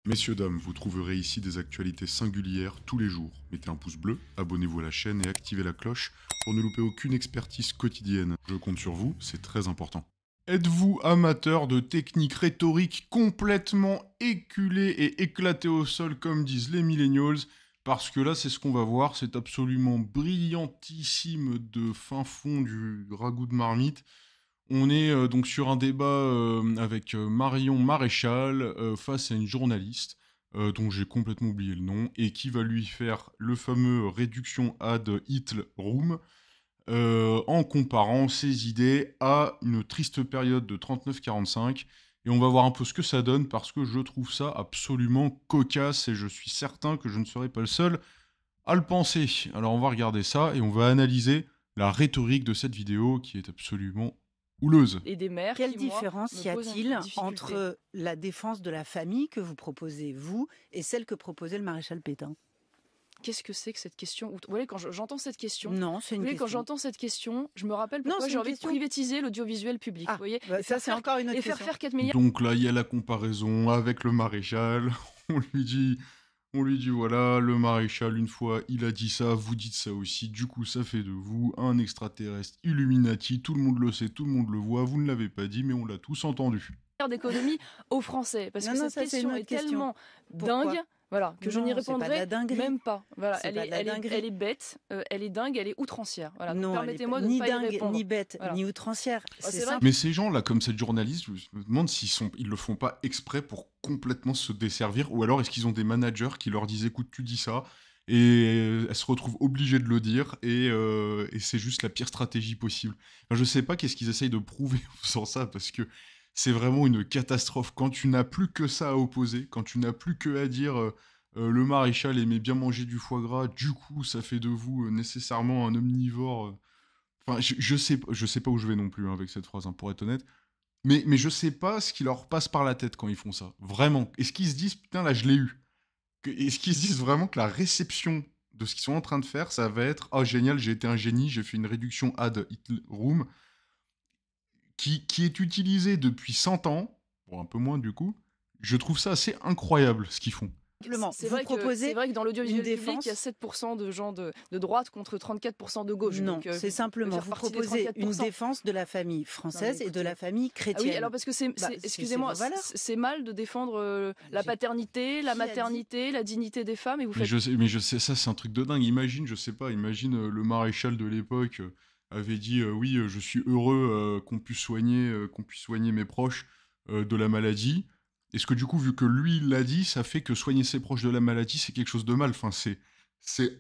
Messieurs, dames, vous trouverez ici des actualités singulières tous les jours. Mettez un pouce bleu, abonnez-vous à la chaîne et activez la cloche pour ne louper aucune expertise quotidienne. Je compte sur vous, c'est très important. Êtes-vous amateur de techniques rhétoriques complètement éculées et éclatées au sol comme disent les millennials? Parce que là, c'est ce qu'on va voir, c'est absolument brillantissime de fin fond du ragoût de marmite. On est donc sur un débat avec Marion Maréchal face à une journaliste dont j'ai complètement oublié le nom et qui va lui faire le fameux réduction ad Hitler Room en comparant ses idées à une triste période de 39-45. Et on va voir un peu ce que ça donne parce que je trouve ça absolument cocasse et je suis certain que je ne serai pas le seul à le penser. Alors on va regarder ça et on va analyser la rhétorique de cette vidéo qui est absolument houleuse. Et des mères Quelle qui, moi, différence me y posent a-t-il une difficulté. entre la défense de la famille que vous proposez, vous, et celle que proposait le maréchal Pétain? Qu'est-ce que c'est que cette question? Vous voyez, quand j'entends cette question, Non, c'est vous une voyez, quand question. j'entends cette question, je me rappelle Non, pourquoi c'est j'ai une envie question. de privatiser l'audiovisuel public. Ah, Vous voyez, bah, et ça faire c'est faire- encore une autre et faire question. faire 4 milliards. Donc là, il y a la comparaison avec le maréchal. On lui dit voilà, le maréchal, une fois, il a dit ça, vous dites ça aussi. Du coup, ça fait de vous un extraterrestre Illuminati. Tout le monde le sait, tout le monde le voit. Vous ne l'avez pas dit, mais on l'a tous entendu. d'économie aux Français. Parce que Non, cette ça, c'est une question autre est question. tellement Pourquoi dingue, voilà, que je n'y Non, c'est pas de la répondrai dinguerie. même pas. Voilà, C'est pas de la dinguerie. elle est bête, elle est dingue, elle est outrancière. Voilà, donc Non, elle est permettez-moi de ni ne pas y dingue, répondre. ni bête, Voilà. ni outrancière. c'est C'est vrai simple. Mais ces gens-là, comme cette journaliste, je me demande ils le font pas exprès pour complètement se desservir, ou alors est-ce qu'ils ont des managers qui leur disent écoute, tu dis ça, et elle se retrouve obligée de le dire, et c'est juste la pire stratégie possible. Enfin, je sais pas qu'est-ce qu'ils essayent de prouver en faisant ça, parce que c'est vraiment une catastrophe. Quand tu n'as plus que ça à opposer, quand tu n'as plus que à dire le maréchal aimait bien manger du foie gras, du coup ça fait de vous nécessairement un omnivore. Enfin, je sais pas où je vais non plus hein, avec cette phrase, hein, pour être honnête. Mais je sais pas ce qui leur passe par la tête quand ils font ça. Vraiment. Est-ce qu'ils se disent, putain, là, je l'ai eu? Est-ce qu'ils se disent vraiment que la réception de ce qu'ils sont en train de faire, ça va être, oh génial, j'ai été un génie, j'ai fait une réduction ad Hitler Room, qui est utilisée depuis 100 ans, bon, un peu moins du coup. Je trouve ça assez incroyable ce qu'ils font. Simplement, C'est vous vrai proposez que dans l'audiovisuel une public, il y a défense. 7% de gens de droite contre 34% de gauche. Non, Donc, c'est vous simplement, faire vous partie des proposez une 34%. défense de la famille française et de écoutez. la famille Ah chrétienne. oui, alors parce que excusez-moi, vos valeurs. c'est mal de défendre la J'ai- paternité, la Qui a dit maternité, la dignité des femmes, et vous Mais faites... je sais, ça c'est un truc de dingue. Imagine, je sais pas, imagine le maréchal de l'époque avait dit oui, je suis heureux qu'on puisse soigner mes proches de la maladie. Est-ce que du coup, vu que lui il l'a dit, ça fait que soigner ses proches de la maladie, c'est quelque chose de mal? Enfin, c'est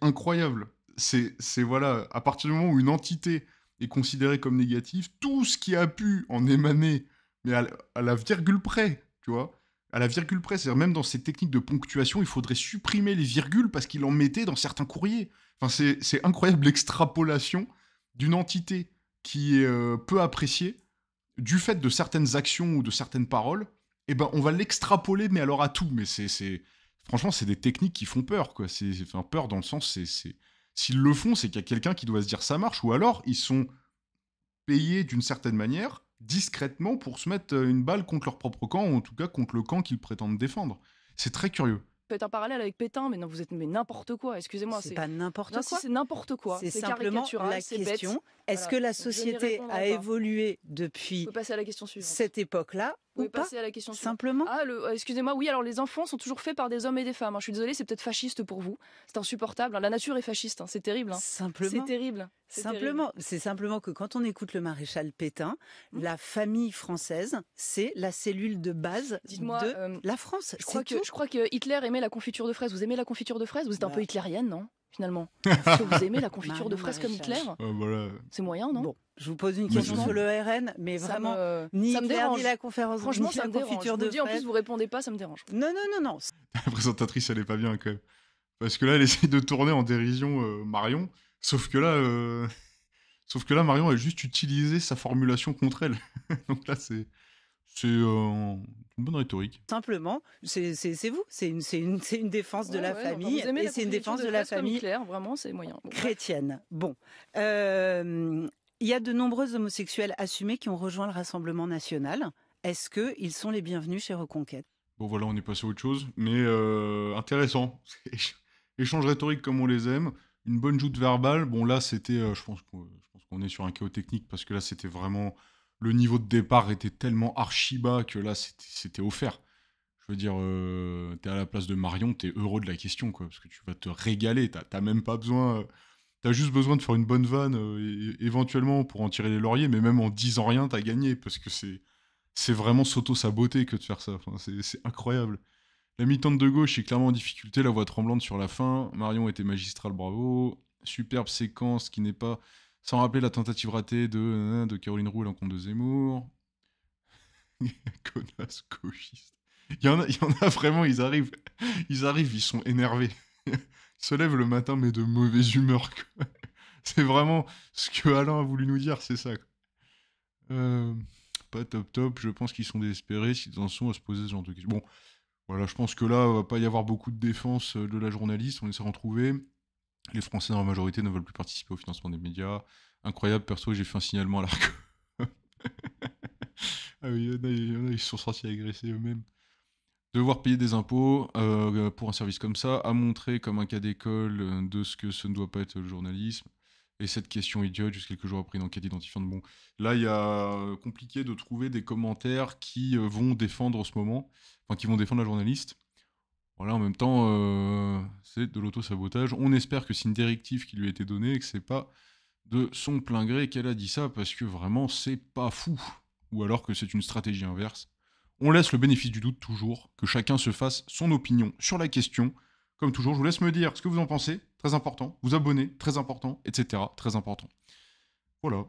incroyable. C'est voilà, à partir du moment où une entité est considérée comme négative, tout ce qui a pu en émaner, mais à la virgule près, tu vois, à la virgule près, c'est-à-dire même dans ces techniques de ponctuation, il faudrait supprimer les virgules parce qu'il en mettait dans certains courriers. Enfin, c'est incroyable l'extrapolation d'une entité qui est peu appréciée du fait de certaines actions ou de certaines paroles. Eh ben, on va l'extrapoler, mais alors à tout. Mais franchement, c'est des techniques qui font peur, quoi. Enfin, peur dans le sens, s'ils le font, c'est qu'il y a quelqu'un qui doit se dire ça marche, ou alors ils sont payés d'une certaine manière, discrètement, pour se mettre une balle contre leur propre camp, ou en tout cas contre le camp qu'ils prétendent défendre. C'est très curieux. Faites un parallèle avec Pétain, mais non, vous êtes n'importe quoi, excusez-moi. C'est pas n'importe Non, si, quoi. c'est n'importe quoi. C'est C'est simplement caricatural, la c'est bête. question. Est-ce Voilà. que la Donc, je n'y société répondrai a pas. évolué Vous depuis pouvez passer à la question suivante. cette époque-là Vous ou pouvez pas? passer à la question suivante. Simplement. Ah, excusez-moi, oui, alors les enfants sont toujours faits par des hommes et des femmes. Hein. Je suis désolée, c'est peut-être fasciste pour vous. C'est insupportable. Hein. La nature est fasciste, hein. C'est terrible. Hein. Simplement. C'est terrible. C'est Simplement, c'est simplement que quand on écoute le maréchal Pétain, la famille française, c'est la cellule de base Dites-moi, de la France. Je crois que Hitler aimait la confiture de fraises. Vous aimez la confiture de fraises? Vous êtes un peu hitlérienne, non? Finalement. Est-ce que vous aimez la confiture de Marion fraises comme Hitler? Maréchal. Voilà. C'est moyen, non? Bon, je vous pose une Mais question je- sur le RN, mais Ça vraiment, me- ni ça me Hitler, dérange. ni la conférence, Franchement, ni ça la me dérange. Je confiture vous de dis, en plus, fraises. vous répondez pas, ça me dérange. Non, non, non, non. La présentatrice, elle est pas bien quand même. Parce que là, elle essaye de tourner en dérision Marion. Sauf que là, Marion a juste utilisé sa formulation contre elle. Donc là, c'est une bonne rhétorique. Simplement, c'est vous. C'est une défense de Ouais, la ouais, famille vous aimez et la c'est une confiture défense de la fraises comme famille Hitler, vraiment, c'est moyen. Bon, chrétienne. Bon. Il y a de nombreux homosexuels assumés qui ont rejoint le Rassemblement national. Est-ce qu'ils sont les bienvenus chez Reconquête? Bon, voilà, on est passé à autre chose, mais intéressant. Échange rhétorique comme on les aime, une bonne joute verbale. Bon, là, c'était, je pense qu'on est sur un chaos technique parce que là, c'était vraiment le niveau de départ était tellement archi bas que là, c'était offert. Je veux dire, t'es à la place de Marion, t'es heureux de la question, quoi, parce que tu vas te régaler. T'as même pas besoin, t'as juste besoin de faire une bonne vanne, éventuellement pour en tirer les lauriers, mais même en disant rien, t'as gagné parce que c'est vraiment s'auto-saboter que de faire ça. Enfin, c'est incroyable. La mi-temps de gauche est clairement en difficulté, la voix tremblante sur la fin. Marion était magistrale, bravo. Superbe séquence qui n'est pas sans rappeler la tentative ratée de Caroline Roux à l'encontre de Zemmour. Connasse gauchiste. Il y en a vraiment, ils sont énervés. Ils se lèvent le matin, mais de mauvaise humeur, quoi. C'est vraiment ce que Alain a voulu nous dire, c'est ça, quoi. Euh, Pas top top, je pense qu'ils sont désespérés s'ils en sont à se poser ce genre de questions. Bon, voilà, je pense que là, il va pas y avoir beaucoup de défense de la journaliste, on essaie d'en trouver. Les Français, dans la majorité, ne veulent plus participer au financement des médias. Incroyable, perso, j'ai fait un signalement à l'ARCO. Ah oui, il y en a, ils se sont sentis agressés eux-mêmes. Devoir payer des impôts pour un service comme ça, à montrer comme un cas d'école de ce que ce ne doit pas être le journalisme. Et cette question idiote, juste quelques jours après une enquête identifiante. Bon, là, il y a compliqué de trouver des commentaires qui vont défendre ce moment, enfin, qui vont défendre la journaliste. Voilà, en même temps, c'est de l'auto-sabotage. On espère que c'est une directive qui lui a été donnée et que c'est pas de son plein gré qu'elle a dit ça, parce que vraiment, c'est pas fou. Ou alors que c'est une stratégie inverse. On laisse le bénéfice du doute toujours, que chacun se fasse son opinion sur la question. Comme toujours, je vous laisse me dire ce que vous en pensez, très important. Vous abonner, très important, etc. Très important. Voilà.